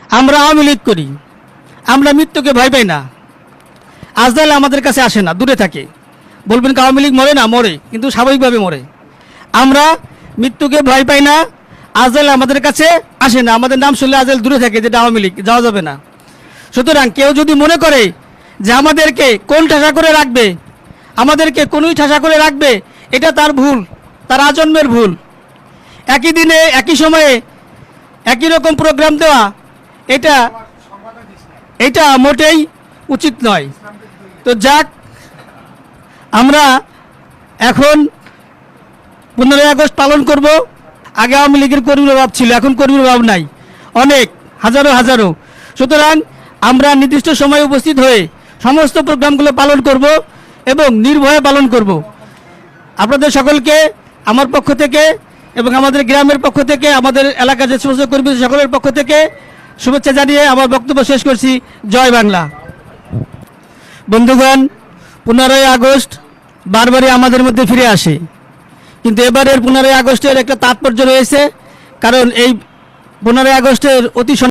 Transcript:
আমরা আওয়ামী লীগ করি, আমরা মৃত্যুকে ভয় পাই না। আজরাইল আমাদের কাছে আসে না, দূরে থাকে। বলবেন কি আওয়ামী লীগ মরে না? মরে, কিন্তু স্বাভাবিকভাবে মরে। আমরা মৃত্যুকে ভয় পাই না, আজরাইল আমাদের কাছে আসে না। আমাদের নাম শুনলে আজরাইল দূরে থাকে, যেটা আওয়ামী লীগ, যাওয়া যাবে না। সুতরাং কেউ যদি মনে করে যে আমাদেরকে কোন ঠাসা করে রাখবে, আমাদেরকে কোনই ঠাসা করে রাখবে, এটা তার ভুল, তার আজন্মের ভুল। একই দিনে একই সময়ে একই রকম প্রোগ্রাম দেওয়া, এটা মোটেই উচিত নয়। তো যাক, আমরা এখন 15ই আগস্ট পালন করব। আগে আওয়ামী লীগের কর্মীর অভাব ছিল, এখন কর্মীর অভাব নাই, অনেক, হাজারো হাজারো। সুতরাং আমরা নির্দিষ্ট সময়ে উপস্থিত হয়ে সমস্ত প্রোগ্রামগুলো পালন করব এবং নির্ভয়ে পালন করব। আপনাদের সকলকে আমার পক্ষ থেকে এবং আমাদের গ্রামের পক্ষ থেকে, আমাদের এলাকার যে সমস্ত কর্মী সকলের পক্ষ থেকে শুভেচ্ছা জানিয়ে আমার বক্তব্য শেষ করছি। জয় বাংলা। বন্ধুগণ, 15ই আগস্ট বারবারই আমাদের মধ্যে ফিরে আসে, কিন্তু এবারের 15ই আগস্টের একটা তাৎপর্য রয়েছে। কারণ এই 15ই আগস্টের অতি